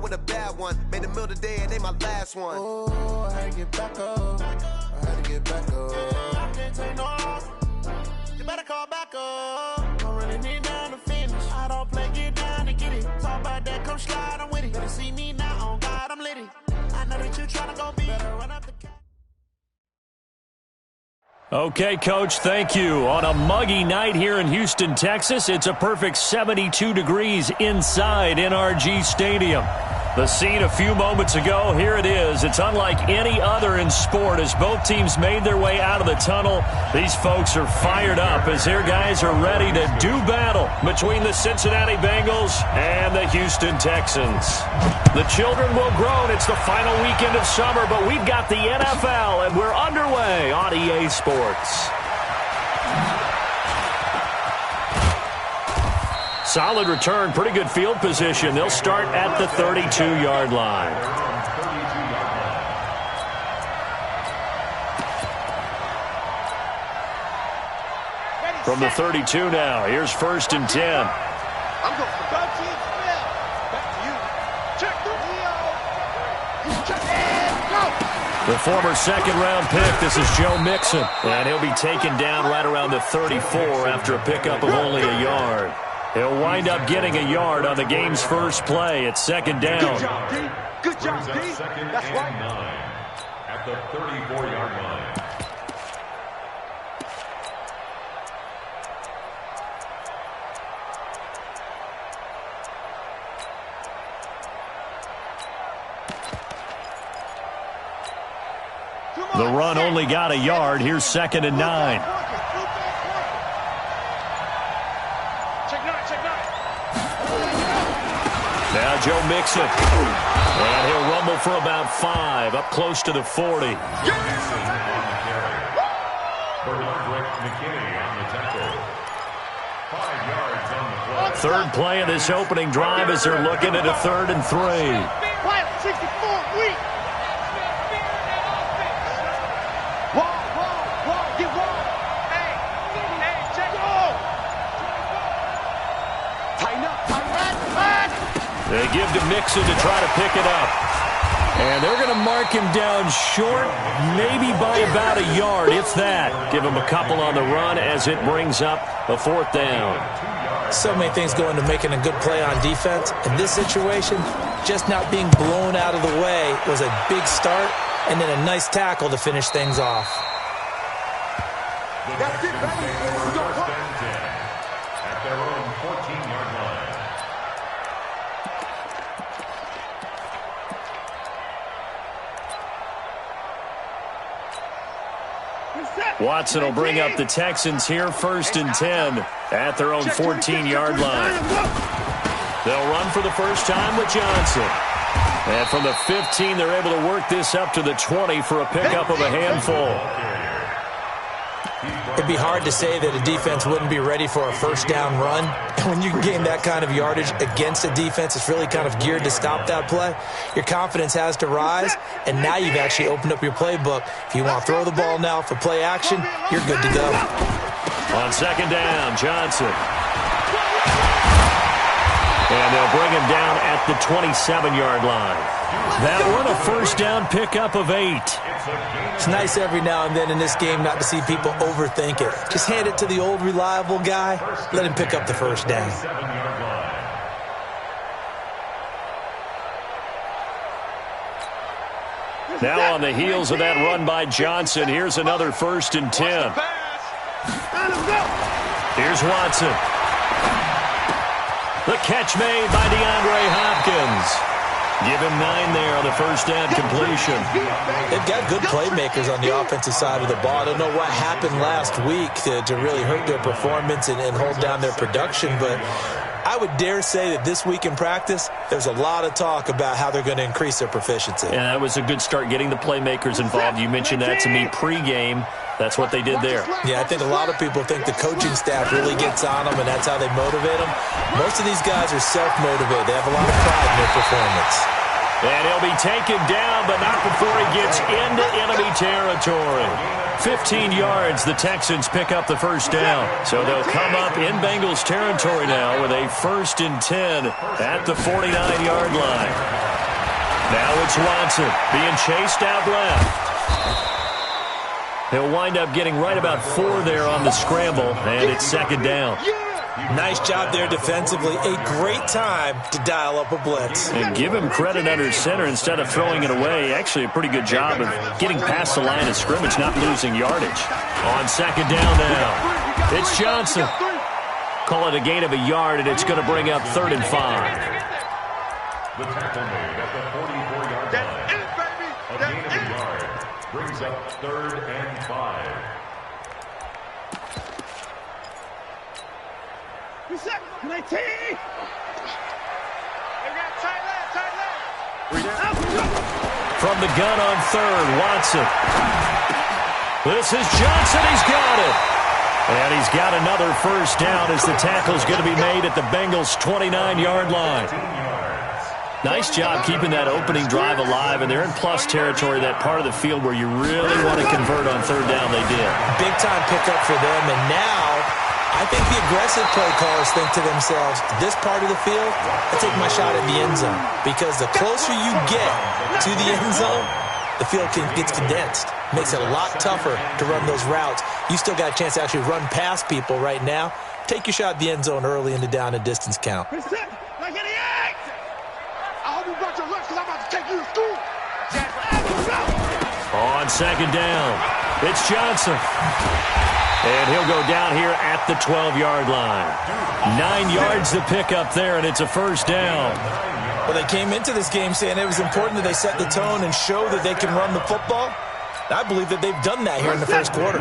with a bad one. Made a meal today and they my last one. Oh, I had to get back up. I had to get back up. I can't take no loss. You better call back up. Don't really need down to finish. I don't play, get down to get it. Talk about that, come slide, I'm with it. Better see me now, on God, I'm litty. I know that you tryna go be. Better run up the cat. Okay, Coach, thank you. On a muggy night here in Houston, Texas, it's a perfect 72 degrees inside NRG Stadium. The scene a few moments ago, here it is. It's unlike any other in sport as both teams made their way out of the tunnel. These folks are fired up as their guys are ready to do battle between the Cincinnati Bengals and the Houston Texans. The children will groan. It's the final weekend of summer, but we've got the NFL, and we're underway on EA Sports. Solid return, pretty good field position. They'll start at the 32-yard line. From the 32 now, here's 1st and 10. I'm going for back to you. Check the wheel. Check and go. The former second-round pick, this is Joe Mixon. And he'll be taken down right around the 34 after a pickup of only a yard. He'll wind up getting a yard on the game's first play. It's 2nd down. Good job, D. Good job, D. That's right. 9 at the 34-yard line. The run only got a yard. Here's 2nd and 9. Now Joe Mixon. And he'll rumble for about 5, up close to the 40. Third play of this opening drive as they're looking at a 3rd and 3. 64, weak. They give to Mixon to try to pick it up. And they're going to mark him down short, maybe by about a yard, if that. Give him a couple on the run as it brings up a 4th down. So many things go into making a good play on defense. In this situation, just not being blown out of the way was a big start, and then a nice tackle to finish things off. That's it, baby. At their own 14-yard line. Watson will bring up the Texans here, 1st and 10 at their own 14-yard line. They'll run for the first time with Johnson. And from the 15, they're able to work this up to the 20 for a pickup of a handful. It'd be hard to say that a defense wouldn't be ready for a first down run. And when you can gain that kind of yardage against a defense, it's really kind of geared to stop that play. Your confidence has to rise, and now you've actually opened up your playbook. If you want to throw the ball now for play action, you're good to go. On 2nd down, Johnson. And they'll bring him down at the 27-yard line. That one, a first down pickup of 8. It's nice every now and then in this game not to see people overthink it. Just hand it to the old reliable guy. Let him pick up the first down. Now on the heels of that run by Johnson, here's another 1st and 10. Here's Watson. The catch made by DeAndre Hopkins. Give him 9 there on the first down completion. They've got good playmakers on the offensive side of the ball. I don't know what happened last week to really hurt their performance and hold down their production, but I would dare say that this week in practice, there's a lot of talk about how they're going to increase their proficiency. And that was a good start getting the playmakers involved. You mentioned that to me pregame. That's what they did there. Yeah, I think a lot of people think the coaching staff really gets on them, and that's how they motivate them. Most of these guys are self-motivated. They have a lot of pride in their performance. And he'll be taken down, but not before he gets into enemy territory. 15 yards, the Texans pick up the first down. So they'll come up in Bengals territory now with a 1st and 10 at the 49-yard line. Now it's Watson being chased out left. He'll wind up getting right about 4 there on the scramble, and it's second down. Nice job there defensively. A great time to dial up a blitz. And give him credit under center instead of throwing it away. Actually a pretty good job of getting past the line of scrimmage, not losing yardage. On second down now, it's Johnson. Call it a gain of a yard, and it's going to bring up 3rd and 5. The tackle made at the 44-yard line. A gain of a yard brings up 3rd and 5. Reset. 19. From the gun on 3rd, Watson. This is Johnson. He's got it. And he's got another first down as the tackle's going to be made at the Bengals' 29-yard line. Nice job keeping that opening drive alive, and they're in plus territory, that part of the field where you really want to convert on 3rd down. They did. Big-time pickup for them, and now I think the aggressive play callers think to themselves, this part of the field, I take my shot at the end zone, because the closer you get to the end zone, the field gets condensed. Makes it a lot tougher to run those routes. You still got a chance to actually run past people right now. Take your shot at the end zone early in the down and distance count. I hope you brought your lunch because I'm about to take you to school. On second down, it's Johnson. And he'll go down here at the 12-yard line. 9 yards to pick up there, and it's a first down. Well, they came into this game saying it was important that they set the tone and show that they can run the football. I believe that they've done that here in the first quarter.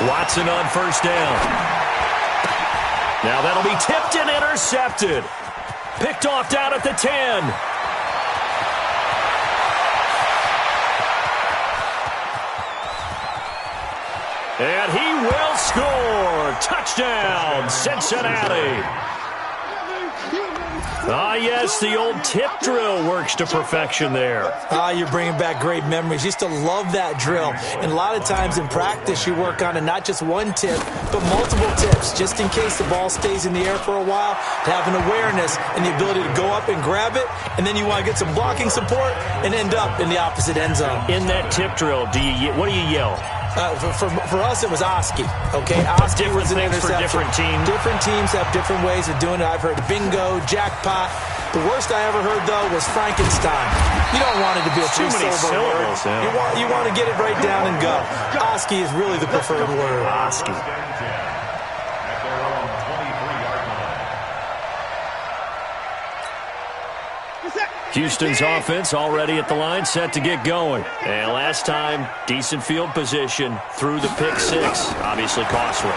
Watson on first down. Now that'll be tipped and intercepted. Picked off down at the 10. And he will score. Touchdown, Cincinnati. Ah, yes, the old tip drill works to perfection there. Ah, you're bringing back great memories. Used to love that drill. And a lot of times in practice, you work on it, not just one tip, but multiple tips, just in case the ball stays in the air for a while, to have an awareness and the ability to go up and grab it, and then you want to get some blocking support and end up in the opposite end zone. In that tip drill, what do you yell? For us, it was Oski. Okay, Oski was an interception. For different teams. Different teams have different ways of doing it. I've heard bingo, jackpot. The worst I ever heard, though, was Frankenstein. You don't want it to be a three-syllable word. Yeah. You want to get it right down and go. Oski is really the preferred word. Oski. Houston's offense already at the line, set to get going. And last time, decent field position through the pick 6. Obviously costly.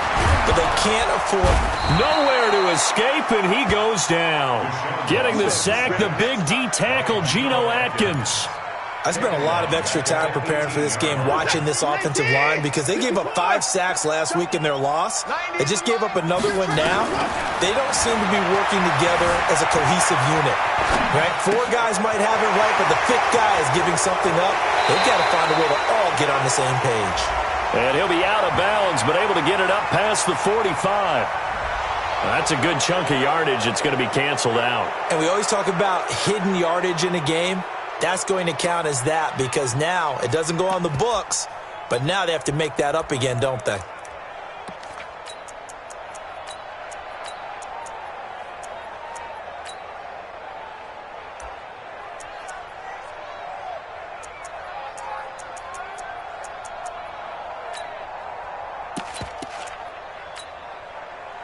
But they can't afford nowhere to escape, and he goes down. Getting the sack, the big D tackle, Geno Atkins. I spent a lot of extra time preparing for this game, watching this offensive line, because they gave up 5 sacks last week in their loss. They just gave up another one now. They don't seem to be working together as a cohesive unit. Right? 4 guys might have it right, but the 5th guy is giving something up. They've got to find a way to all get on the same page. And he'll be out of bounds, but able to get it up past the 45. That's a good chunk of yardage. It's going to be canceled out. And we always talk about hidden yardage in a game. That's going to count as that, because now it doesn't go on the books, but now they have to make that up again, don't they?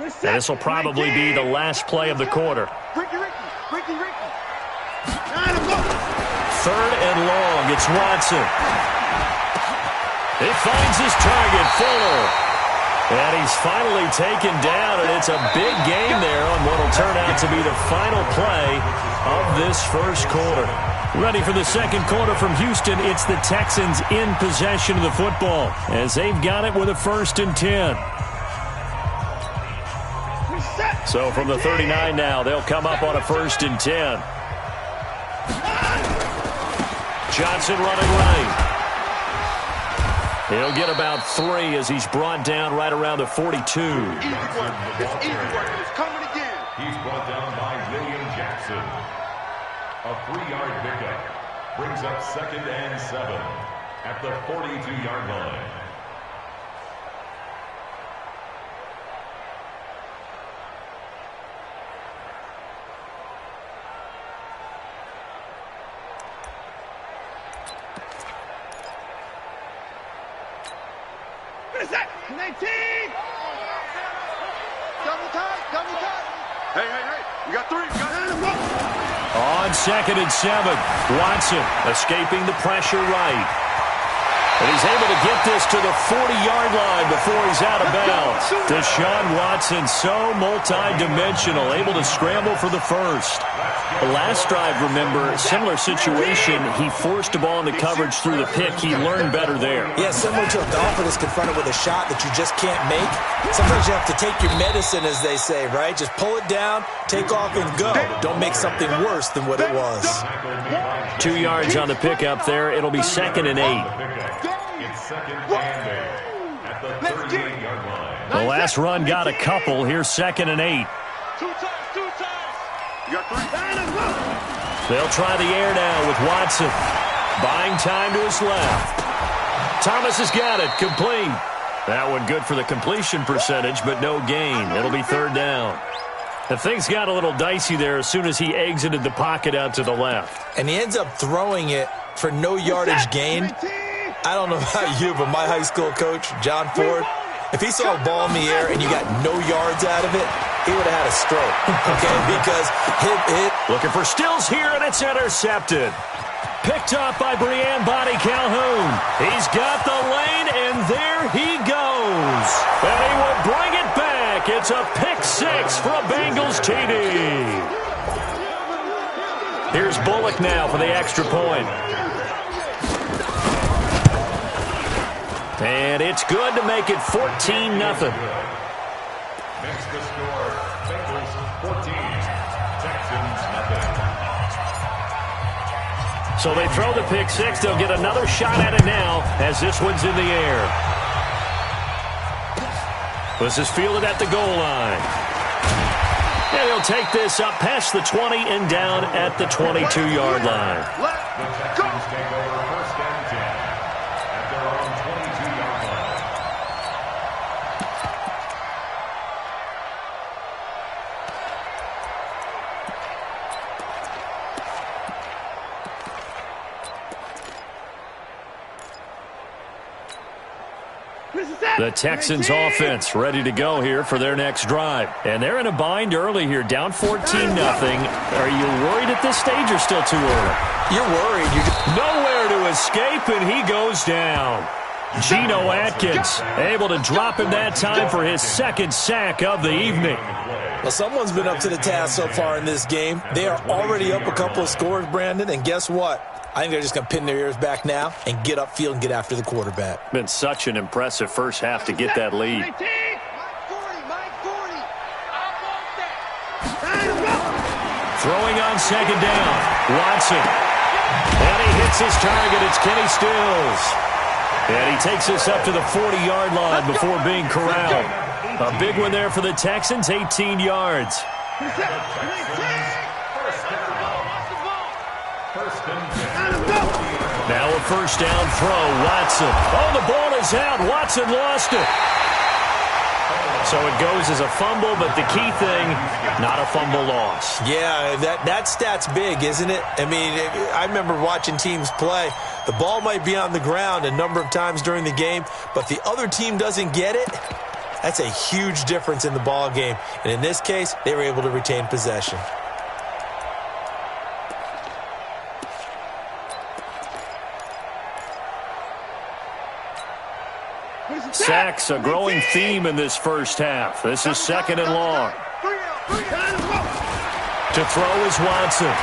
And this will probably be the last play of the quarter. Ricky. 3rd and long, it's Watson. He finds his target, Fuller. And he's finally taken down, and it's a big game there on what will turn out to be the final play of this first quarter. Ready for the second quarter from Houston, it's the Texans in possession of the football as they've got it with a 1st and 10. So from the 39 now, they'll come up on a 1st and 10. Johnson running right. He'll get about 3 as he's brought down right around the 42. Easy work. It's easy work. It's coming again. He's brought down by William Jackson. A 3-yard pickup brings up 2nd and 7 at the 42-yard line. What is that? 19! Double time, double time. Hey, we got 3. On 2nd and 7, Watson escaping the pressure right. And he's able to get this to the 40-yard line before he's out of bounds. Deshaun Watson, so multi-dimensional, able to scramble for the first. The last drive, remember, similar situation. He forced the ball into coverage through the pick. He learned better there. Yeah, similar to a golfer that's confronted with a shot that you just can't make. Sometimes you have to take your medicine, as they say, right? Just pull it down, take off, and go. Don't make something worse than what it was. 2 yards on the pickup there. It'll be 2nd and 8. It's 2nd and 8 at the 38-yard line. The last run got a couple. Here's 2nd and 8. 2 times. You got 3. They'll try the air now with Watson. Buying time to his left. Thomas has got it. Complete. That one good for the completion percentage, but no gain. It'll be 3rd down. And things got a little dicey there as soon as he exited the pocket out to the left. And he ends up throwing it for no yardage gain. I don't know about you, but my high school coach, John Ford, if he saw a ball in the air and you got no yards out of it, he would have had a stroke, okay? Because hit. Looking for Stills here, and it's intercepted. Picked up by Brianne Body Calhoun. He's got the lane, and there he goes. And he will bring it back. It's a pick 6 for a Bengals TD. Here's Bullock now for the extra point. And it's good to make it 14-0. Makes the score, Bengals 14, Texans nothing. So they throw the pick 6. They'll get another shot at it now as this one's in the air. This is fielded at the goal line. And he'll take this up past the 20 and down at the 22-yard line. The Texans take over 1st and 10 at their own 22-yard line. The Texans offense ready to go here for their next drive. And they're in a bind early here, down 14-0. Are you worried at this stage or still too early? You're worried. Nowhere to escape, and he goes down. Geno Atkins able to drop him that time for his 2nd sack of the evening. Well, someone's been up to the task so far in this game. They are already up a couple of scores, Brandon, and guess what? I think they're just going to pin their ears back now and get upfield and get after the quarterback. Been such an impressive first half to get that lead. Throwing on 2nd down. Watson. And he hits his target. It's Kenny Stills. And he takes this up to the 40-yard line before being corralled. A big one there for the Texans, 18 yards. Now a 1st down throw, Watson. Oh, the ball is out. Watson lost it. So it goes as a fumble, but the key thing, not a fumble loss. Yeah, that stat's big, isn't it? I mean, I remember watching teams play. The ball might be on the ground a number of times during the game, but the other team doesn't get it. That's a huge difference in the ball game. And in this case, they were able to retain possession. Sacks, a growing theme in this first half. This is 2nd and long. To throw is Watson.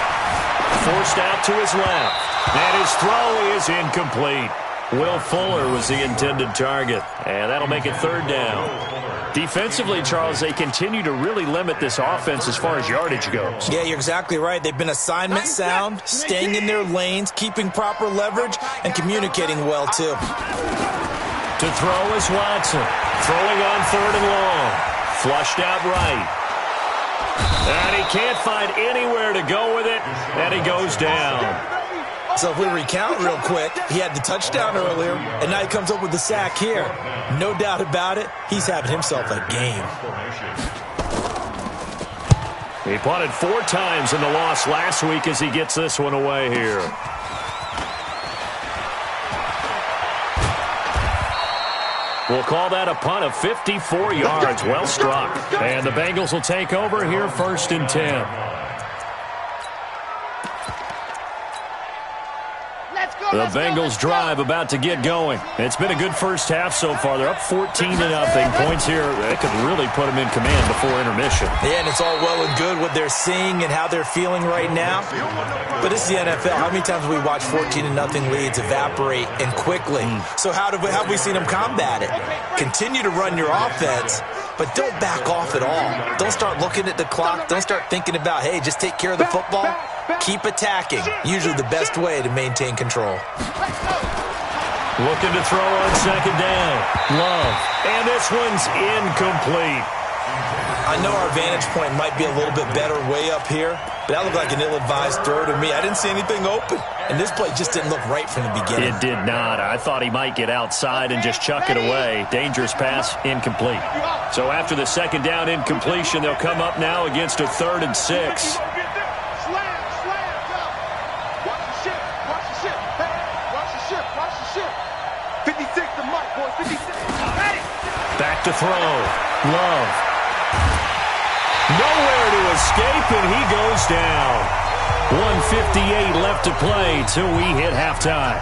Forced out to his left. And his throw is incomplete. Will Fuller was the intended target. And that'll make it 3rd down. Defensively, Charles, they continue to really limit this offense as far as yardage goes. Yeah, you're exactly right. They've been assignment sound, staying in their lanes, keeping proper leverage, and communicating well, too. To throw is Watson. Throwing on 3rd and long. Flushed out right. And he can't find anywhere to go with it, and he goes down. So if we recount real quick, he had the touchdown earlier, and now he comes up with the sack here. No doubt about it, he's having himself a game. He punted 4 times in the loss last week as he gets this one away here. We'll call that a punt of 54 yards. Well struck. And the Bengals will take over here, 1st and 10. The Bengals drive about to get going. It's been a good first half so far. They're up 14-0. Points here, they could really put them in command before intermission. Yeah, and it's all well and good what they're seeing and how they're feeling right now. But it's the NFL. How many times have we watched 14-0 leads evaporate and quickly? So how have we seen them combat it? Continue to run your offense, but don't back off at all. Don't start looking at the clock. Don't start thinking about, hey, just take care of the football. Keep attacking. Usually the best way to maintain control. Looking to throw on 2nd down. Love. And this one's incomplete. I know our vantage point might be a little bit better way up here, but that looked like an ill-advised throw to me. I didn't see anything open, and this play just didn't look right from the beginning. It did not. I thought he might get outside and just chuck it away. Dangerous pass, incomplete. So after the 2nd down incompletion, they'll come up now against a 3rd and 6. Back to throw. Love. Nowhere to escape, and he goes down. 1:58 left to play till we hit halftime.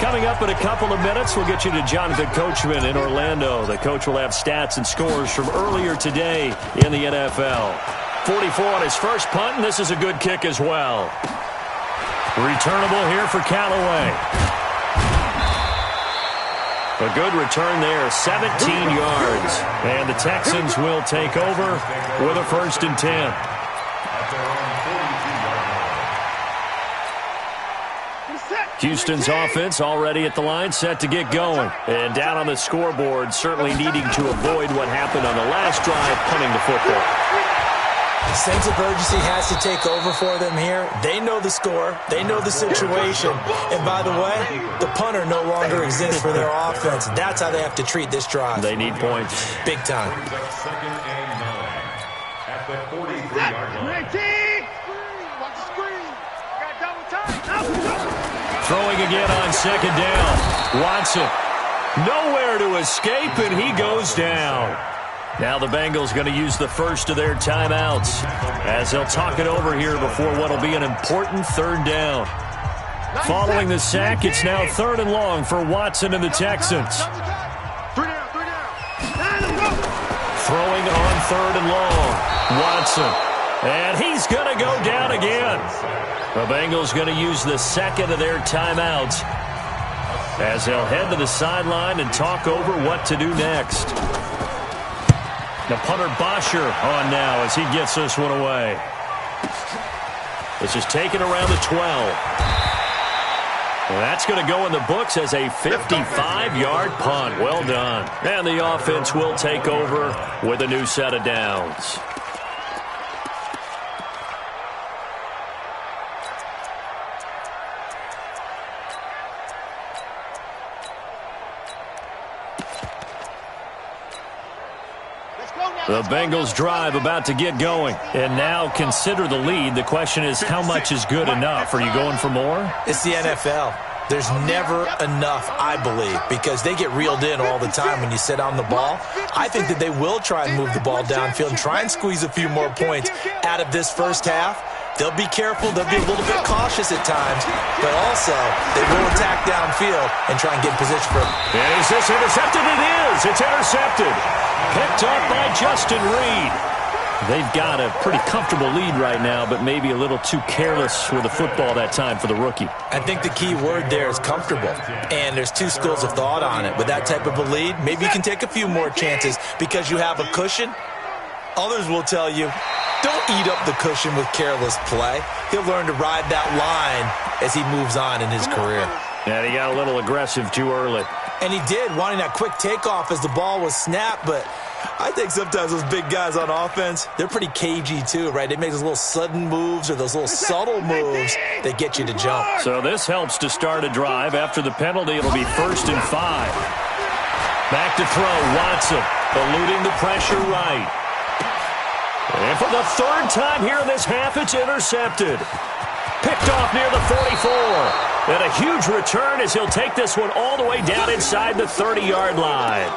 Coming up in a couple of minutes, we'll get you to Jonathan Coachman in Orlando. The coach will have stats and scores from earlier today in the NFL. 44 on his first punt, and this is a good kick as well. Returnable here for Callaway. A good return there, 17 yards. And the Texans will take over with a 1st and 10. Houston's offense already at the line, set to get going. And down on the scoreboard, certainly needing to avoid what happened on the last drive, punting the football. Sense of urgency has to take over for them here. They know the score. They know the situation. And by the way, the punter no longer exists for their offense. That's how they have to treat this drive. They need points. Big time. 2nd and 9 at the 43-yard line. Throwing again on 2nd down. Watson. Nowhere to escape, and he goes down. Now the Bengals going to use the first of their timeouts as they'll talk it over here before what will be an important 3rd down. Following the sack, it's now 3rd and long for Watson and the Texans. Throwing on 3rd and long. Watson. And he's going to go down again. The Bengals going to use the 2nd of their timeouts as they'll head to the sideline and talk over what to do next. The punter Bosher on now as he gets this one away. This is taken around the 12. Well, that's going to go in the books as a 55-yard punt. Well done. And the offense will take over with a new set of downs. The Bengals drive about to get going. And now consider the lead. The question is, how much is good enough? Are you going for more? It's the NFL. There's never enough, I believe, because they get reeled in all the time when you sit on the ball. I think that they will try and move the ball downfield and try and squeeze a few more points out of this first half. They'll be careful. They'll be a little bit cautious at times, but also they will attack downfield and try and get in position for it. And is this intercepted? It is. It's intercepted. Picked up by Justin Reed. They've got a pretty comfortable lead right now, but maybe a little too careless with the football that time for the rookie. I think the key word there is comfortable, and there's two schools of thought on it. With that type of a lead, maybe you can take a few more chances because you have a cushion. Others will tell you, don't eat up the cushion with careless play. He'll learn to ride that line as he moves on in his career. And he got a little aggressive too early. And he did, wanting that quick takeoff as the ball was snapped, but I think sometimes those big guys on offense, they're pretty cagey too, right? They make those little sudden moves or those little subtle moves that get you to jump. So this helps to start a drive. After the penalty, it'll be 1st and 5. Back to throw, Watson, eluding the pressure right. And for the 3rd time here in this half, it's intercepted. Picked off near the 44. And a huge return as he'll take this one all the way down inside the 30-yard line.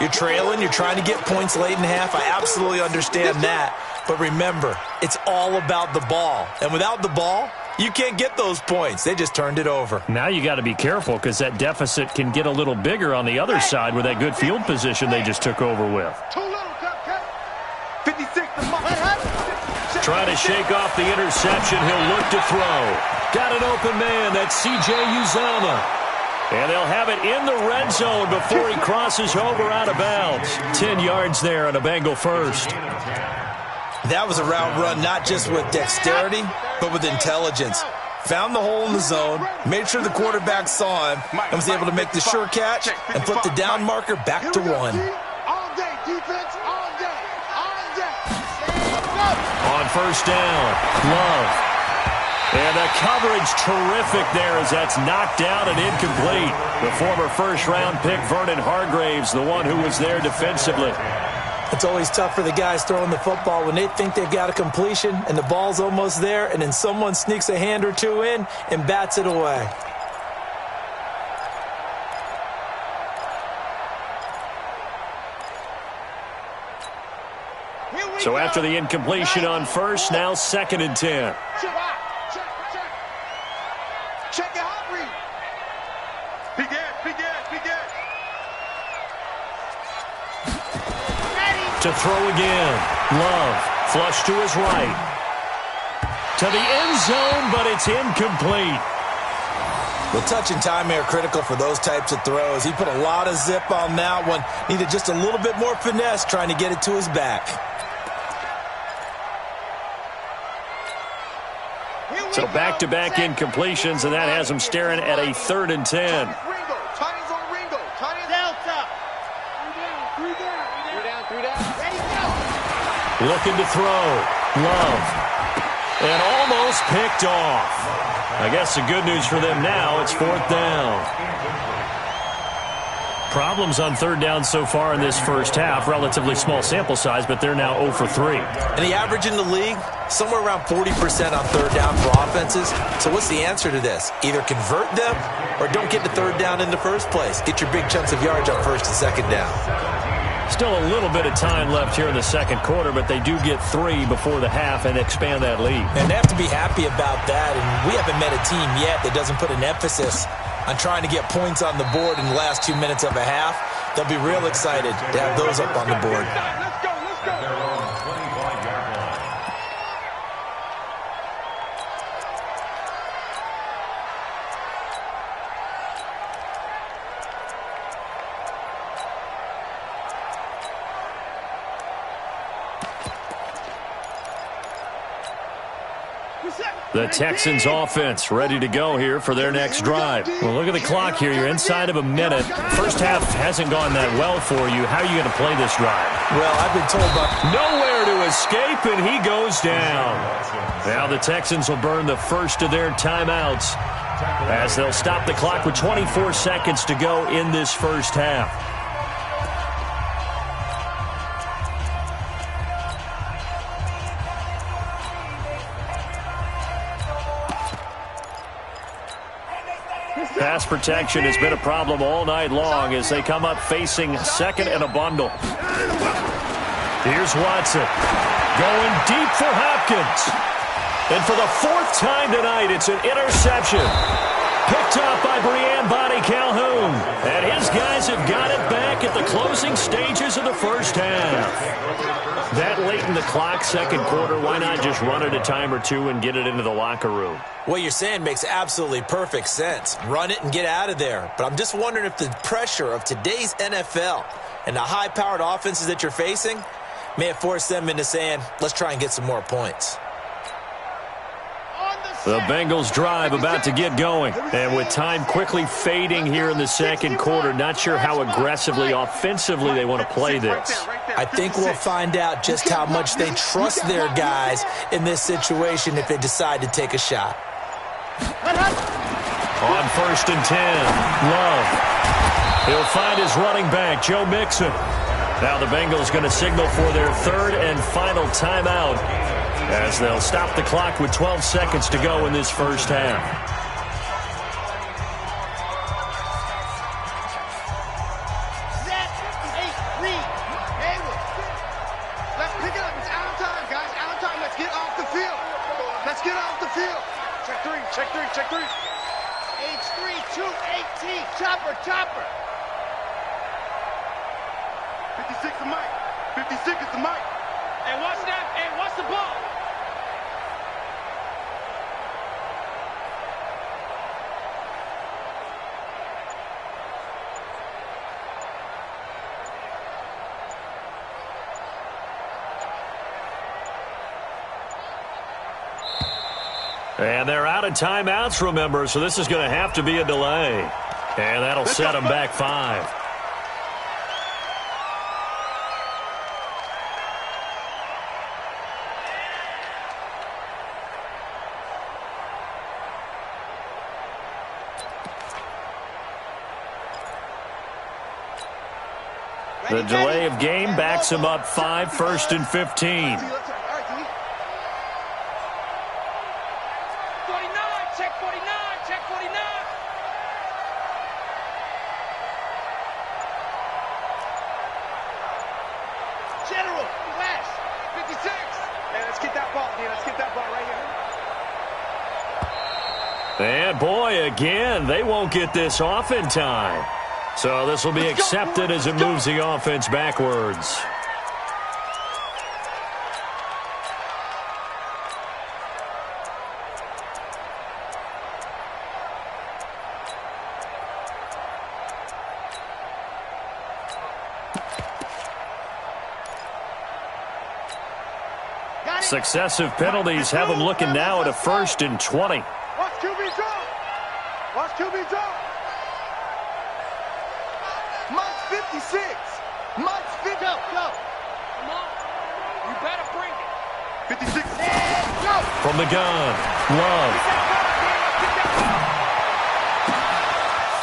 You're trailing. You're trying to get points late in half. I absolutely understand that. But remember, it's all about the ball. And without the ball, you can't get those points. They just turned it over. Now you got to be careful because that deficit can get a little bigger on the other side with that good field position they just took over with. 56. Trying to shake off the interception. He'll look to throw. Got an open man. That's C.J. Uzomah. And they'll have it in the red zone before he crosses over out of bounds. 10 yards there on a Bengal first. That was a route run not just with dexterity, but with intelligence. Found the hole in the zone, made sure the quarterback saw him, and was able to make the sure catch and flip the down marker back to 1. All day, defense, all day, all day. On 1st down, Love. And the coverage terrific there as that's knocked down and incomplete. The former 1st-round pick, Vernon Hargraves, the one who was there defensively. It's always tough for the guys throwing the football when they think they've got a completion and the ball's almost there, and then someone sneaks a hand or two in and bats it away. So after the incompletion on 1st, now 2nd and 10. Check your hot read. Begin. To throw again. Love. Flush to his right. To the end zone, but it's incomplete. Well, touch and timing are critical for those types of throws. He put a lot of zip on that one. Needed just a little bit more finesse trying to get it to his back. So back-to-back incompletions, and that has him staring at a 3rd and 10. Ringo. Chinese on Ringo. Chinese Delta. Three down. Ready, go. Looking to throw. Love. And almost picked off. I guess the good news for them now, it's 4th down. Problems on 3rd down so far in this 1st half. Relatively small sample size, but they're now 0 for 3. And the average in the league, somewhere around 40% on 3rd down for offenses. So what's the answer to this? Either convert them or don't get to 3rd down in the first place. Get your big chunks of yards on 1st and 2nd down. Still a little bit of time left here in the 2nd quarter, but they do get 3 before the half and expand that lead. And they have to be happy about that. And we haven't met a team yet that doesn't put an emphasis on trying to get points on the board in the last 2 minutes of a half. They'll be real excited to have those up on the board. Let's go. At their own 25-yard line. The Texans offense ready to go here for their next drive. Well, look at the clock here. You're inside of a minute. First half hasn't gone that well for you. How are you going to play this drive? Well, I've been told by nowhere to escape, and he goes down. Now the Texans will burn the first of their timeouts as they'll stop the clock with 24 seconds to go in this first half. Pass protection has been a problem all night long as they come up facing 2nd and a bundle. Here's Watson going deep for Hopkins. And for the 4th time tonight, it's an interception. Picked up by Breanne Bonnie Calhoun. And his guys have got it back at the closing stages of the first half. That late in the clock, 2nd quarter, why not just run it a time or two and get it into the locker room? What you're saying makes absolutely perfect sense. Run it and get out of there. But I'm just wondering if the pressure of today's NFL and the high-powered offenses that you're facing may have forced them into saying, let's try and get some more points. On the The Bengals drive about to get going. And with time quickly fading here in the second quarter, not sure how aggressively, offensively they want to play this. I think we'll find out just how much they trust their guys in this situation if they decide to take a shot. On 1st and 10, Love. He'll find his running back, Joe Mixon. Now the Bengals going to signal for their third and final timeout as they'll stop the clock with 12 seconds to go in this first half. Set, 8, read, Haywood. Let's pick it up. It's out of time, guys. Out of time. Let's get off the field. Let's get off the field. Check three, check three, check three. H3, 218. Chopper, chopper. 56 is Mike. 56 is the Mike. And what's that? And what's the ball? And they're out of timeouts, remember, so this is going to have to be a delay. And that'll set them back 5. The delay of game backs him up 5, 1st and 15. 49, check 49, check 49. General, West, 56. Hey, let's get that ball, dude. Let's get that ball right here. And boy, again, they won't get this off in time. So this will be accepted as it moves the offense backwards. Successive penalties have them looking now at a 1st and 20. Watch QB draw. Watch QB draw. Mike's 56. Mike's 50. Go, go. Come on. You better bring it. 56. Go. From the gun, Love.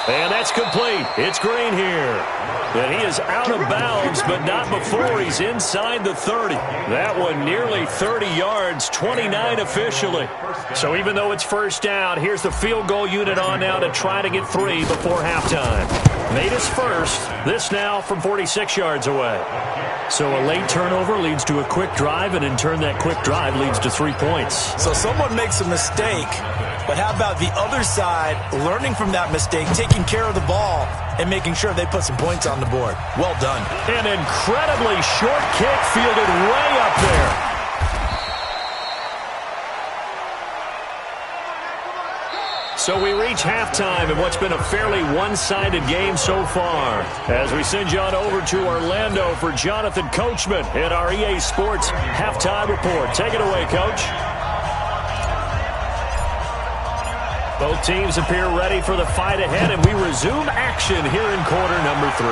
And that's complete. It's Green here. And he is out of bounds, but not before he's inside the 30. That one nearly 30 yards, 29 officially. So even though it's first down, here's the field goal unit on now to try to get 3 before halftime. Made his first. This now from 46 yards away. So a late turnover leads to a quick drive, and in turn that quick drive leads to 3 points. So someone makes a mistake, but how about the other side learning from that mistake, taking care of the ball, and making sure they put some points on the board? Well done. An incredibly short kick fielded way up there. So we reach halftime in what's been a fairly one-sided game so far. As we send you on over to Orlando for Jonathan Coachman in our EA Sports Halftime Report. Take it away, Coach. Both teams appear ready for the fight ahead, and we resume action here in quarter number 3.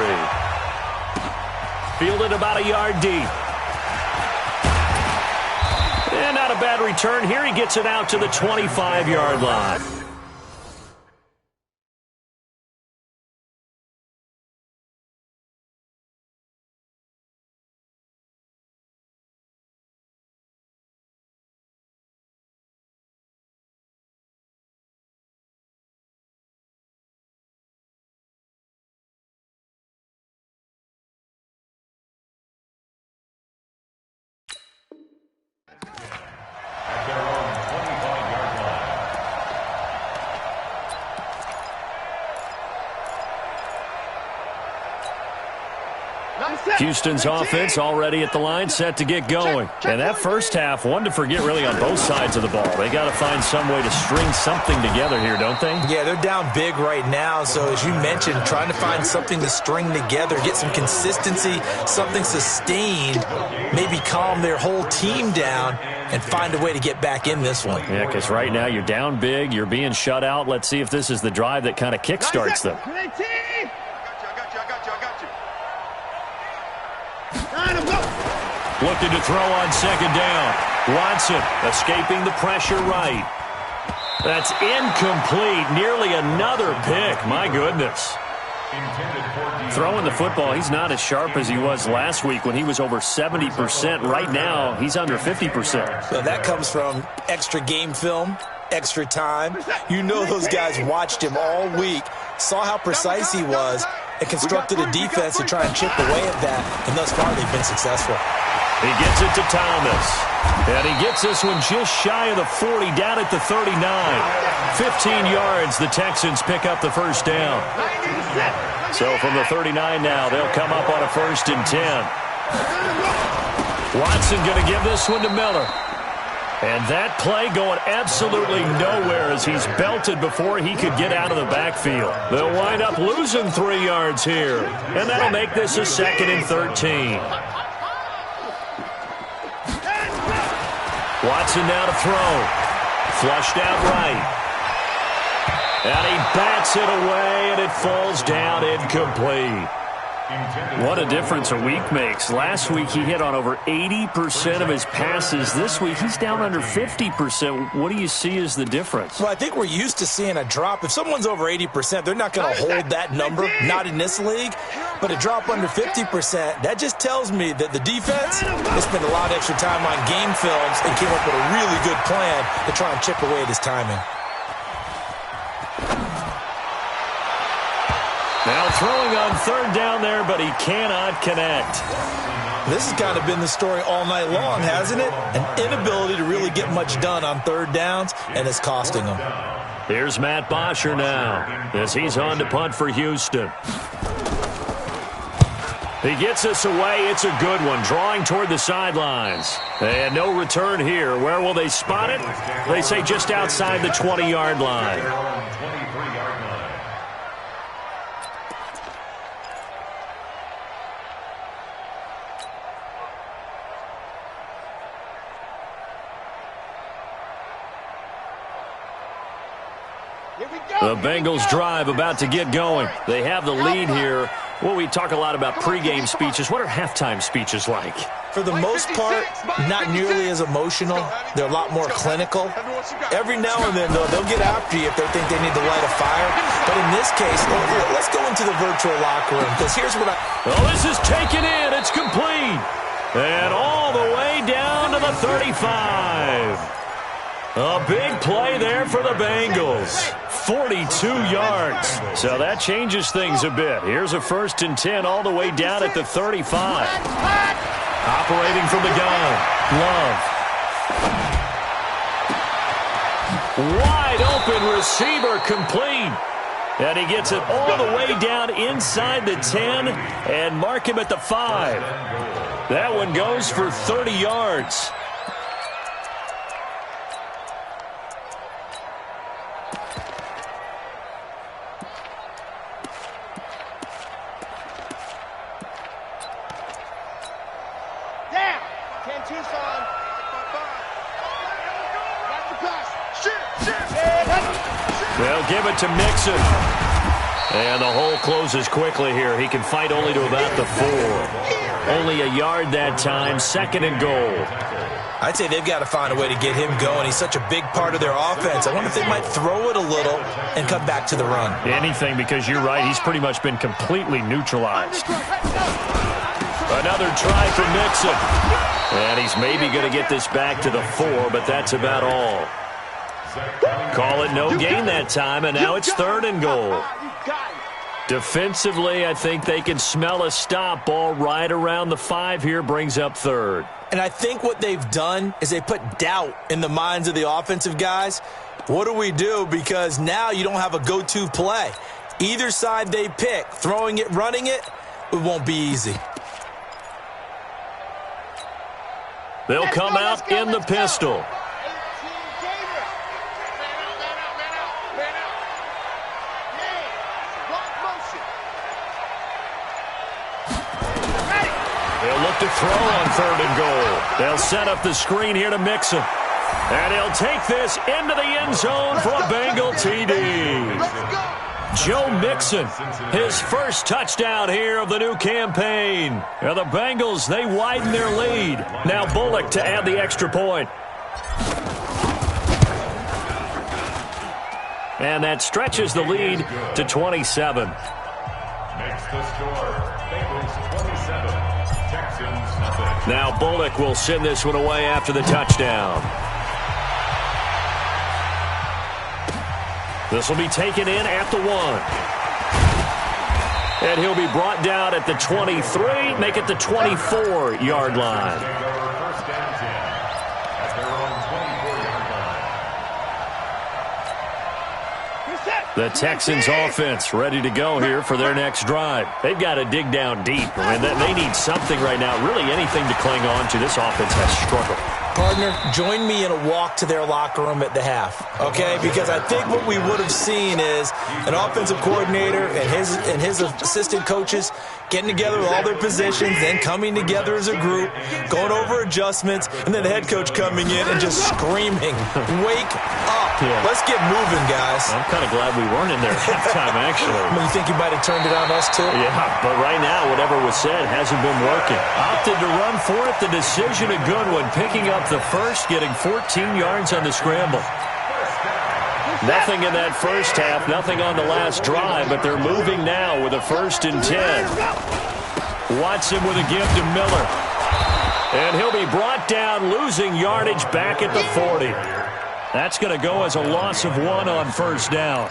Fielded about a yard deep. And not a bad return here. He gets it out to the 25-yard line. Houston's offense already at the line, set to get going. And that first half, one to forget really on both sides of the ball. They got to find some way to string something together here, don't they? Yeah, they're down big right now. So as you mentioned, trying to find something to string together, get some consistency, something sustained, maybe calm their whole team down and find a way to get back in this one. Yeah, because right now you're down big, you're being shut out. Let's see if this is the drive that kind of kickstarts them. Looking to throw on second down. Watson escaping the pressure right. That's incomplete. Nearly another pick. My goodness. Throwing the football, he's not as sharp as he was last week when he was over 70%. Right now, he's under 50%. So that comes from extra game film, extra time. You know those guys watched him all week, saw how precise he was, and constructed a defense to try and chip away at that, and thus far they've been successful. He gets it to Thomas. And he gets this one just shy of the 40, down at the 39. 15 yards, the Texans pick up the first down. So from the 39 now, they'll come up on a 1st and 10. Watson going to give this one to Miller. And that play going absolutely nowhere as he's belted before he could get out of the backfield. They'll wind up losing 3 yards here. And that'll make this a 2nd and 13. Watson now to throw. Flushed out right. And he bats it away, and it falls down incomplete. What a difference a week makes. Last week he hit on over 80% of his passes. This week he's down under 50%. What do you see as the difference? Well, I think we're used to seeing a drop. If someone's over 80%, they're not going to hold that number, not in this league. But a drop under 50%, that just tells me that the defense has spent a lot of extra time on game films and came up with a really good plan to try and chip away at his timing. Now throwing on 3rd down there, but he cannot connect. This has kind of been the story all night long, hasn't it? An inability to really get much done on 3rd downs, and it's costing them. Here's Matt Bosher now as he's on to punt for Houston. He gets this away. It's a good one, drawing toward the sidelines. And no return here. Where will they spot it? They say just outside the 20-yard line. The Bengals drive about to get going. They have the lead here. Well, we talk a lot about pregame speeches. What are halftime speeches like? For the most part, not nearly as emotional. They're a lot more clinical. Every now and then, though, they'll get after you if they think they need to light a fire. But in this case, let's go into the virtual locker room, because here's what Oh, this is taken in. It's complete. And all the way down to the 35. A big play there for the Bengals. 42 yards. So that changes things a bit. Here's a 1st and 10 all the way down at the 35. Operating from the gun. Love. Wide open receiver complete. And he gets it all the way down inside the 10 and mark him at the 5. That one goes for 30 yards. They'll give it to Mixon. And the hole closes quickly here. He can fight only to about the 4. Only a yard that time. 2nd and goal. I'd say they've got to find a way to get him going. He's such a big part of their offense. I wonder if they might throw it a little and come back to the run. Anything, because you're right. He's pretty much been completely neutralized. Another try for Mixon. And he's maybe going to get this back to the 4, but that's about all. Call it no gain that time, and now it's 3rd and goal. Defensively, I think they can smell a stop. Ball right around the 5 here, brings up 3rd. And I think what they've done is they put doubt in the minds of the offensive guys. What do we do? Because now you don't have a go-to play. Either side they pick, throwing it, running it, it won't be easy. They'll come out in the pistol. They'll look to throw on 3rd and goal. They'll set up the screen here to Mixon. And he'll take this into the end zone for a Bengal TD. Joe Mixon, his first touchdown here of the new campaign. Now the Bengals, they widen their lead. Now Bullock to add the extra point. And that stretches the lead to 27. Makes the score. Bengals 27, Texans nothing. Now Bullock will send this one away after the touchdown. This will be taken in at the 1. And he'll be brought down at the 23, make it the 24-yard line. First down 10 at their own 24-yard line. The Texans offense ready to go here for their next drive. They've got to dig down deep. I mean, they need something right now, really anything to cling on to. This offense has struggled. Partner, join me in a walk to their locker room at the half, okay? Because I think what we would have seen is an offensive coordinator and his assistant coaches getting together with all their positions, then coming together as a group, going over adjustments, and then the head coach coming in and just screaming, "Wake up. Let's get moving, guys." I'm kind of glad we weren't in there at halftime, actually. You think you might have turned it on us, too? Yeah, but right now, whatever was said hasn't been working. Opted to run for it. The decision a good one. Picking up the first, getting 14 yards on the scramble. Nothing in that first half, nothing on the last drive, but they're moving now with a 1st and 10. Watson with a give to Miller. And he'll be brought down, losing yardage back at the 40. That's going to go as a loss of 1 on 1st down.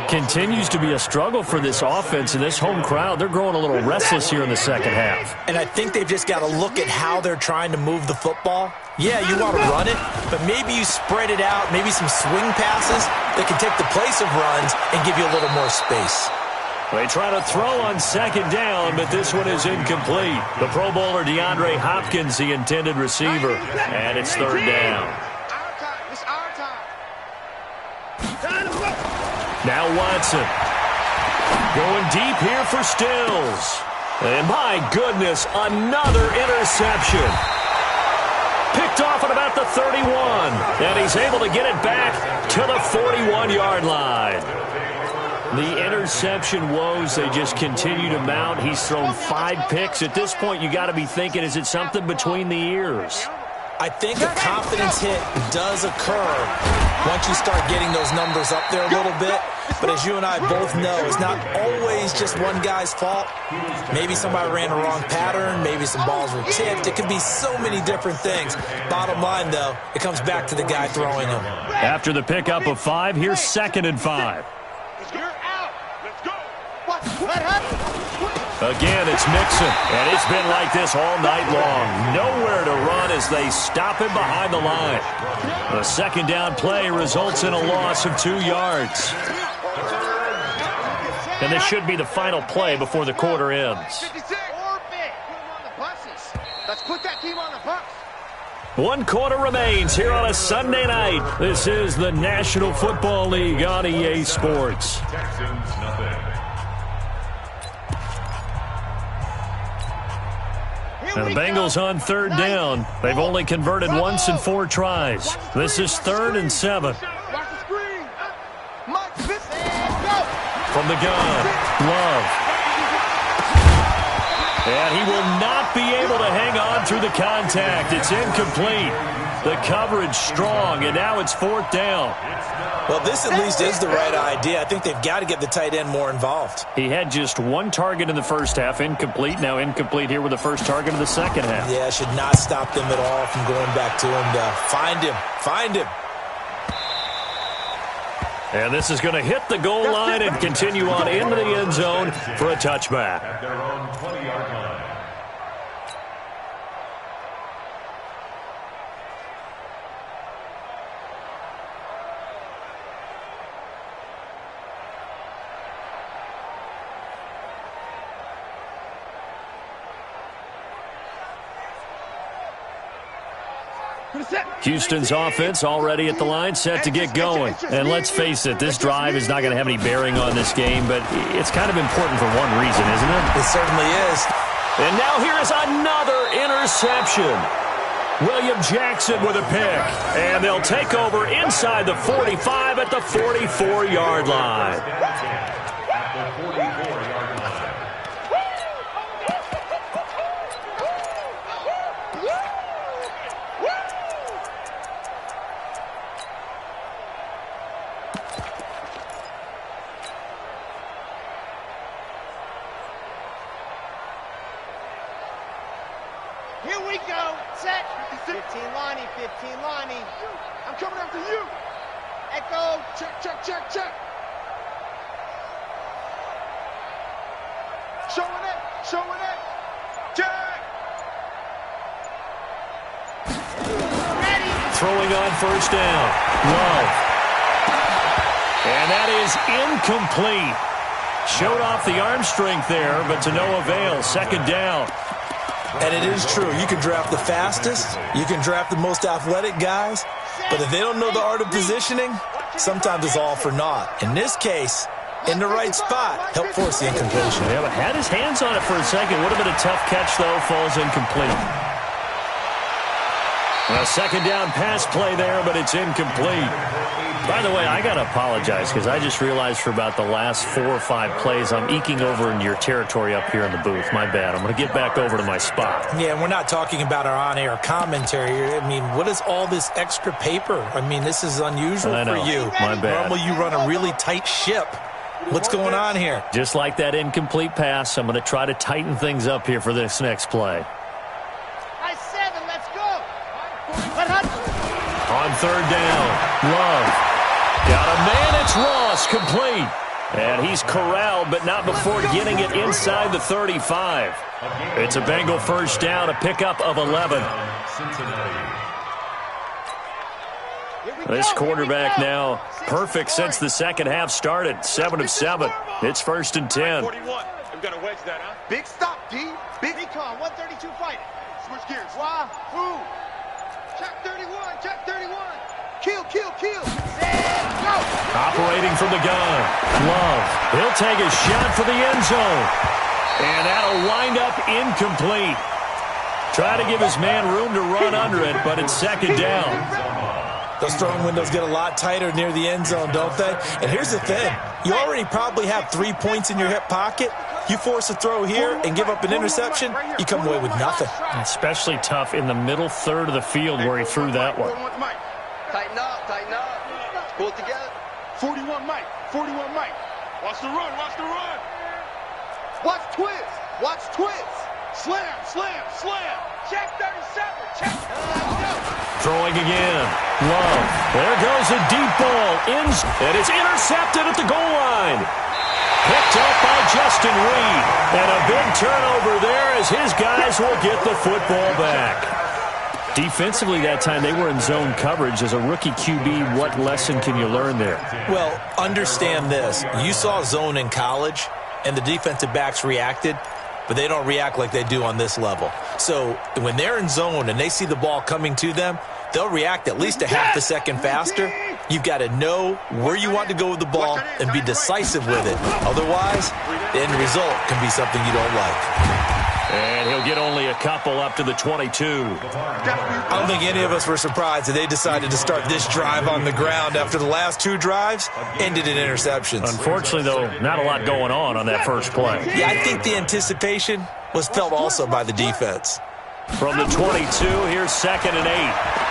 Continues to be a struggle for this offense, and this home crowd, they're growing a little restless here in the second half. And I think they've just got to look at how they're trying to move the football. Yeah, you want to run it, but maybe you spread it out, maybe some swing passes that can take the place of runs and give you a little more space. They try to throw on 2nd down, but this one is incomplete. The Pro Bowler DeAndre Hopkins, the intended receiver, and it's 3rd down. Now Watson going deep here for Stills. And my goodness, another interception. Picked off at about the 31. And he's able to get it back to the 41-yard line. The interception woes, they just continue to mount. He's thrown 5 picks. At this point, you got to be thinking, is it something between the ears? I think a confidence hit does occur once you start getting those numbers up there a little bit. But as you and I both know, it's not always just one guy's fault. Maybe somebody ran a wrong pattern. Maybe some balls were tipped. It could be so many different things. Bottom line, though, it comes back to the guy throwing them. After the pickup of 5, here's 2nd and 5. Again, it's Mixon, and it's been like this all night long. Nowhere to run as they stop him behind the line. The 2nd down play results in a loss of 2 yards. And this should be the final play before the quarter ends. Let's put that team on the bus. 1 quarter remains here on a Sunday night. This is the National Football League on EA Sports. Texans nothing. And the Bengals on 3rd down. They've only converted once in 4 tries. This is 3rd and 7. From the gun, Love. And he will not be able to hang on through the contact. It's incomplete. The coverage strong, and now it's 4th down. Well, this at least is the right idea. I think they've got to get the tight end more involved. He had just 1 target in the first half, incomplete. Now incomplete here with the first target of the second half. Yeah, should not stop them at all from going back to him to find him. Find him. And this is going to hit the goal line and continue on into the end zone for a touchback. At their own 20-yard line. Houston's offense already at the line, set to get going. And let's face it, this drive is not going to have any bearing on this game, but it's kind of important for one reason, isn't it? It certainly is. And now here is another interception. William Jackson with a pick. And they'll take over inside the 45 at the 44-yard line. Here we go. Set. 15 Lonnie, 15 Lonnie. I'm coming after you. Echo. Check, check, check, check. Showing it. Showing it. Check. Ready. Throwing on first down. Love. And that is incomplete. Showed off the arm strength there, but to no avail. Second down. And it is true. You can draft the fastest. You can draft the most athletic guys. But if they don't know the art of positioning, sometimes it's all for naught. In this case, in the right spot, helped force the incompletion. Yeah, but had his hands on it for a second. Would have been a tough catch, though. Falls incomplete. A second down pass play there, but it's incomplete. By the way, I got to apologize because I just realized for about the last 4 or 5 plays, I'm eking over into your territory up here in the booth. My bad. I'm going to get back over to my spot. Yeah, and we're not talking about our on-air commentary. I mean, what is all this extra paper? I mean, this is unusual for you. My bad. Normally you run a really tight ship. What's going on here? Just like that incomplete pass, I'm going to try to tighten things up here for this next play. High 7, let's go. On third down, Love. Got a man, it's Ross, complete. And he's corralled, but not before getting it inside the 35. It's a Bengal first down, a pickup of 11. This quarterback now perfect since the second half started. 7 of 7. It's first and 10. 41. We've got to wedge that, huh? Big stop, D. Big recon, 132 fighting. Switch gears. Why? Who? Check 31, check 31. Kill, kill, kill. Set, go. Operating from the gun. Love. He'll take a shot for the end zone. And that'll wind up incomplete. Try to give his man room to run under it, but it's second down. Those throwing windows get a lot tighter near the end zone, don't they? And here's the thing. You already probably have 3 points in your hip pocket. You force a throw here and give up an interception, you come away with nothing. Especially tough in the middle third of the field where he threw that one. Tighten up, tighten up. Pull it together. 41 Mike, 41 Mike. Watch the run, watch the run. Watch twist, watch twist. Slam, slam, slam. Check 37, check. Throwing again. Love. There goes a deep ball. And it's intercepted at the goal line. Picked up by Justin Reed. And a big turnover there as his guys will get the football back. Defensively that time, they were in zone coverage. As a rookie QB, what lesson can you learn there? Well, understand this. You saw zone in college, and the defensive backs reacted, but they don't react like they do on this level. So when they're in zone and they see the ball coming to them, they'll react at least a half a second faster. You've got to know where you want to go with the ball and be decisive with it. Otherwise, the end result can be something you don't like. And he'll get only a couple up to the 22. I don't think any of us were surprised that they decided to start this drive on the ground after the last 2 drives ended in interceptions. Unfortunately, though, not a lot going on that first play. Yeah, I think the anticipation was felt also by the defense. From the 22, here's 2nd and 8.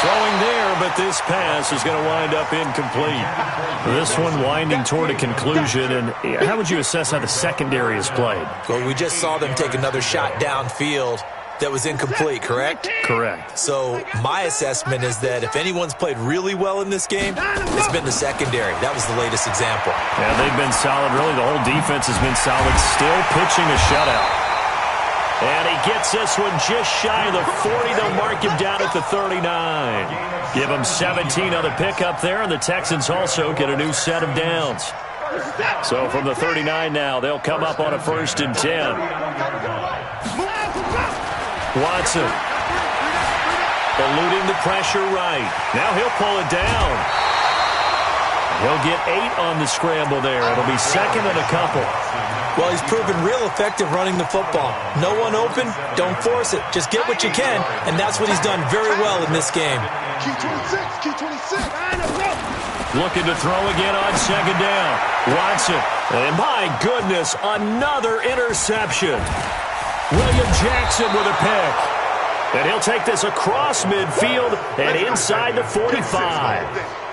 Throwing there, but this pass is going to wind up incomplete. This one winding toward a conclusion. And how would you assess how the secondary is played? Well, we just saw them take another shot downfield that was incomplete, correct? Correct. So my assessment is that if anyone's played really well in this game, it's been the secondary. That was the latest example. Yeah, they've been solid. Really, the whole defense has been solid. Still pitching a shutout. And he gets this one just shy of the 40. They'll mark him down at the 39. Give him 17 on the pickup there, and the Texans also get a new set of downs. So from the 39 now, they'll come up on a 1st and 10. Watson. Eluding the pressure right. Now he'll pull it down. He'll get 8 on the scramble there. It'll be second and a couple. Well, he's proven real effective running the football. No one open, don't force it. Just get what you can, and that's what he's done very well in this game. Key 26, key 26. Looking to throw again on second down. Watson. And my goodness, another interception. William Jackson with a pick. And he'll take this across midfield and inside the 45.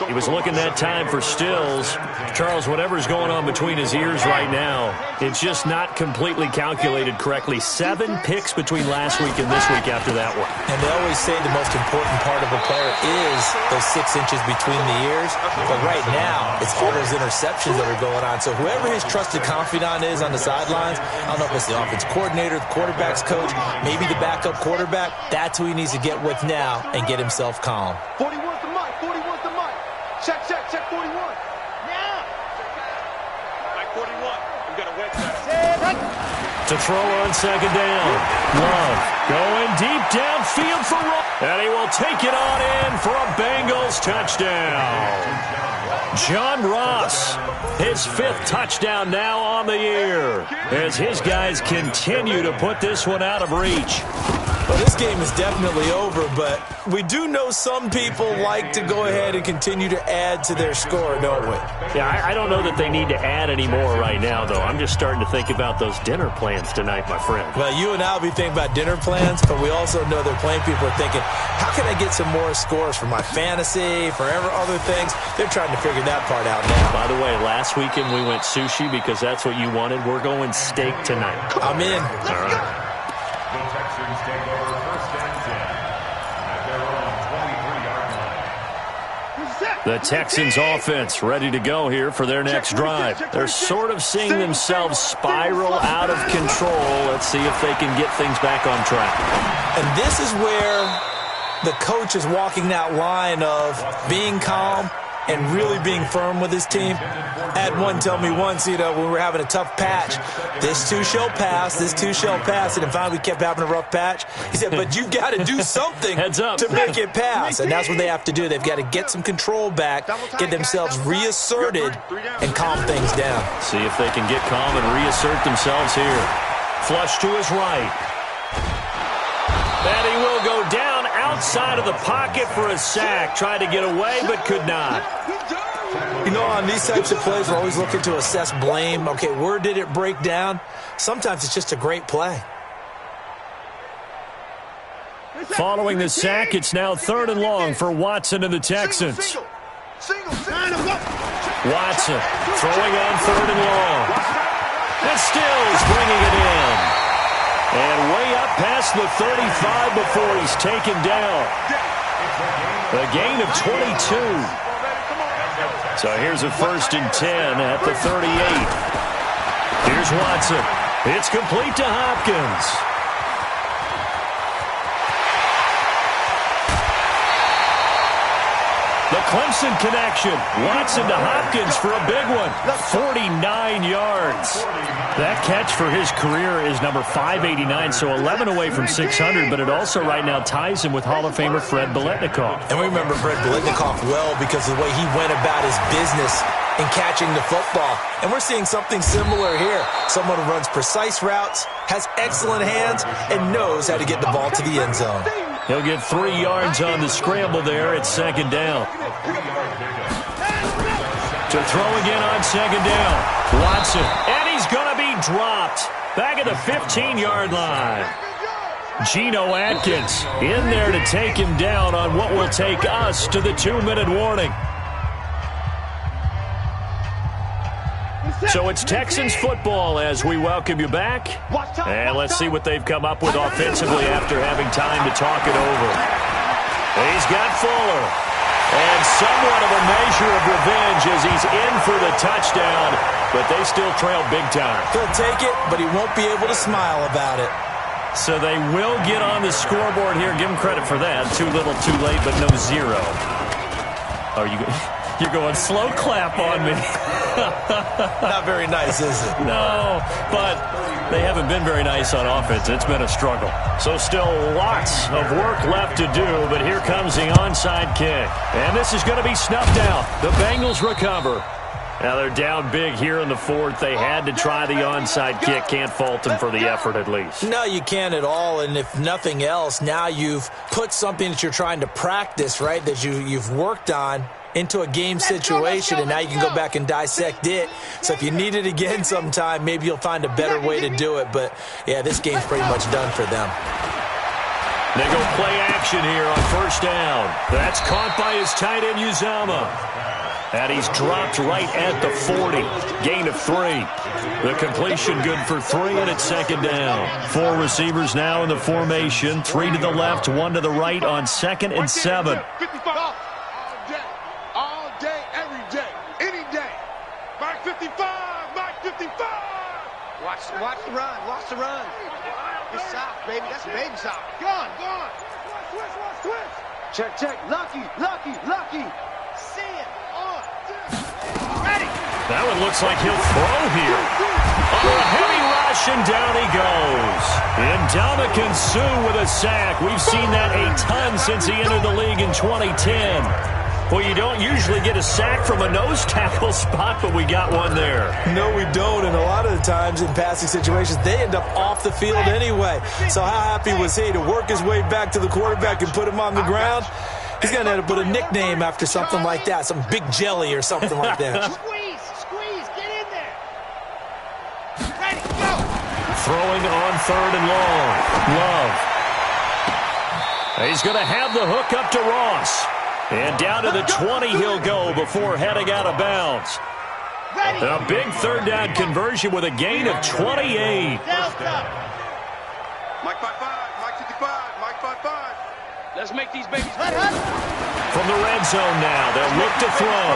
He was looking that time for Stills. Charles, whatever's going on between his ears right now, it's just not completely calculated correctly. 7 picks between last week and this week after that one. And they always say the most important part of a player is those 6 inches between the ears. But right now, it's all those interceptions that are going on. So whoever his trusted confidant is on the sidelines, I don't know if it's the offense coordinator, the quarterback's coach, maybe the backup quarterback, that's who he needs to get with now and get himself calm. 41's the mic, 41's the mic. Check 41. Yeah. Mike 41, we've got a wet side. To throw on second down. Love going deep downfield for Ross. And he will take it on in for a Bengals touchdown. John Ross, his 5th touchdown now on the year as his guys continue to put this one out of reach. Well, this game is definitely over, but we do know some people like to go ahead and continue to add to their score, don't we? Yeah, I don't know that they need to add any more right now, though. I'm just starting to think about those dinner plans tonight, my friend. Well, you and I will be thinking about dinner plans, but we also know they're playing people are thinking, how can I get some more scores for my fantasy, for other things? They're trying to figure that part out now. By the way, last weekend we went sushi because that's what you wanted. We're going steak tonight. I'm in. All right. The Texans take over first and 10 at their own 23-yard line. The Texans offense ready to go here for their next drive. They're sort of seeing themselves spiral out of control. Let's see if they can get things back on track. And this is where the coach is walking that line of being calm and really being firm with his team. I had one tell me once, when we were having a tough patch, this too shall pass, this too shall pass, and then finally we kept having a rough patch. He said, but you got to do something Heads up. to make it pass, and that's what they have to do. They've got to get some control back, get themselves reasserted, and calm things down. See if they can get calm and reassert themselves here. Flush to his right. And he will go down outside of the pocket for a sack. Tried to get away, but could not. On these types of plays, we're always looking to assess blame. Okay, where did it break down? Sometimes it's just a great play. Following the sack, it's now 3rd and long for Watson and the Texans. Watson throwing on 3rd and long. And Stills bringing it in. And way up past the 35 before he's taken down. A gain of 22. So here's a 1st and 10 at the 38. Here's Watson. It's complete to Hopkins. The Clemson connection. Watson to Hopkins for a big one. 49 yards. That catch for his career is number 589, so 11 away from 600, but it also right now ties him with Hall of Famer Fred Biletnikoff. And we remember Fred Biletnikoff well because of the way he went about his business in catching the football. And we're seeing something similar here. Someone who runs precise routes, has excellent hands, and knows how to get the ball to the end zone. He'll get 3 yards on the scramble there at 2nd down. To throw again on 2nd down. Watson. And he's going to be dropped. Back at the 15-yard line. Geno Atkins in there to take him down on what will take us to the 2-minute warning. So it's Texans football as we welcome you back. And let's see what they've come up with offensively after having time to talk it over. He's got Fuller. And somewhat of a measure of revenge as he's in for the touchdown. But they still trail big time. He'll take it, but he won't be able to smile about it. So they will get on the scoreboard here. Give him credit for that. Too little, too late, but no 0. Are you You're going slow clap on me. Not very nice, is it? No, but they haven't been very nice on offense. It's been a struggle. So still lots of work left to do, but here comes the onside kick. And this is going to be snuffed out. The Bengals recover. Now they're down big here in the fourth. They had to try the onside kick. Can't fault them for the effort at least. No, you can't at all. And if nothing else, now you've put something that you're trying to practice, right, that you've worked on into a game situation, and now you can go back and dissect it. So if you need it again sometime, maybe you'll find a better way to do it. But, yeah, this game's pretty much done for them. They go play action here on first down. That's caught by his tight end, Uzomah. And he's dropped right at the 40. Gain of 3. The completion good for 3, and it's second down. 4 receivers now in the formation. 3 to the left, 1 to the right on 2nd and 7. 55. All day, every day, any day. Mark 55, Mark 55. Watch the run, watch the run. It's south, baby. That's baby south. Gone. Switch. Check. Lucky. See it. Ready. That one looks like he'll throw here. Oh, a heavy rush, and down he goes. Ndamukong Suh with a sack. We've seen that a ton since he entered the league in 2010. Well, you don't usually get a sack from a nose tackle spot, but we got one there. No, we don't, and a lot of the times in passing situations, they end up off the field anyway. So how happy was he to work his way back to the quarterback and put him on the ground? He's going to have to put a nickname after something like that, some Big Jelly or something like that. Squeeze, get in there. Ready, go. Throwing on 3rd and long. Love. He's going to have the hook up to Ross. And down to the 20 he'll go before heading out of bounds. A big 3rd down conversion with a gain of 28. Mike 5-5, Mike 55, Mike 5-5. Let's make these babies hut. From the red zone now, they'll look to throw.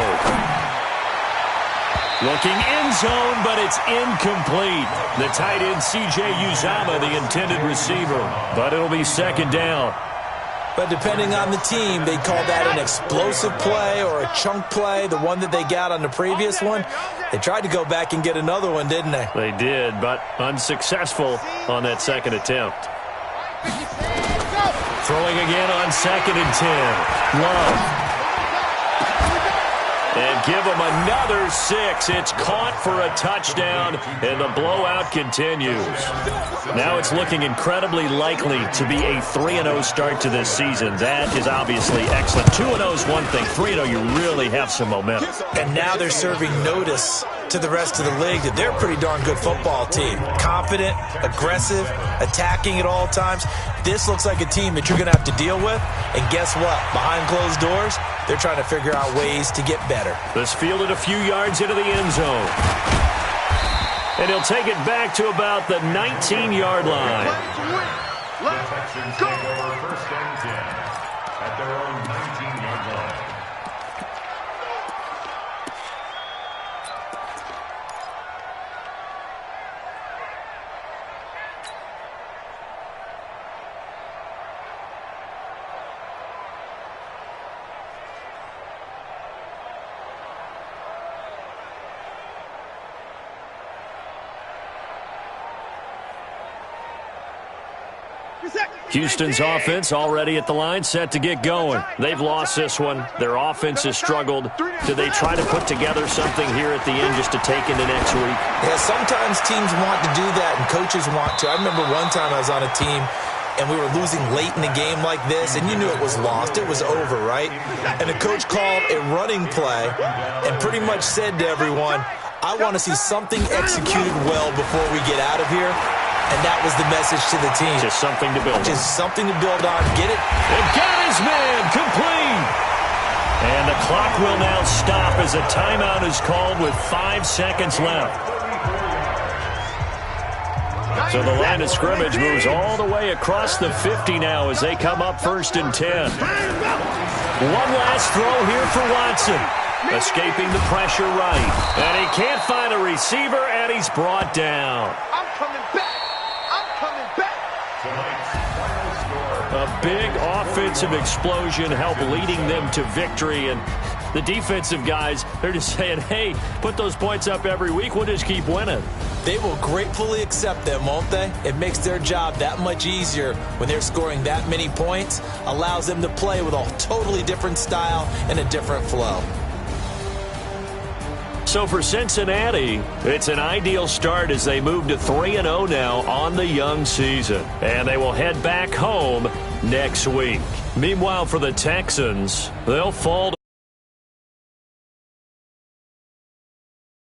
Looking end zone, but it's incomplete. The tight end, C.J. Uzomah, the intended receiver. But it'll be second down. But depending on the team, they call that an explosive play or a chunk play, the one that they got on the previous one. They tried to go back and get another one, didn't they? They did, but unsuccessful on that second attempt. Throwing again on 2nd and 10. Love. And give them another 6. It's caught for a touchdown, and the blowout continues. Now it's looking incredibly likely to be a 3-0 start to this season. That is obviously excellent. 2-0 is one thing. 3-0, you really have some momentum. And now they're serving notice to the rest of the league that they're a pretty darn good football team. Confident, aggressive, attacking at all times. This looks like a team that you're going to have to deal with. And guess what? Behind closed doors, they're trying to figure out ways to get better. This fielded a few yards into the end zone. And he'll take it back to about the 19-yard line. Texans take over 1st and 10 at their own 19-yard line. Houston's offense already at the line, set to get going. They've lost this one. Their offense has struggled. Do they try to put together something here at the end just to take into next week? Yeah, sometimes teams want to do that and coaches want to. I remember one time I was on a team and we were losing late in the game like this, and you knew it was lost. It was over, right? And the coach called a running play and pretty much said to everyone, I want to see something executed well before we get out of here. And that was the message to the team. Just something to build on. Just something to build on. Get it? And got his man complete. And the clock will now stop as a timeout is called with 5 seconds left. So the line of scrimmage moves all the way across the 50 now as they come up 1st and 10. One last throw here for Watson. Escaping the pressure right. And he can't find a receiver, and he's brought down. I'm coming back. A big offensive explosion helped leading them to victory, and The defensive guys, they're just saying, hey, put those points up every week. We'll just keep winning. They will gratefully accept them, won't they? It makes their job that much easier when they're scoring that many points, allows them to play with a totally different style and a different flow. So for Cincinnati, it's an ideal start as they move to 3-0 now on the young season. And they will head back home next week. Meanwhile, for the Texans, they'll fall to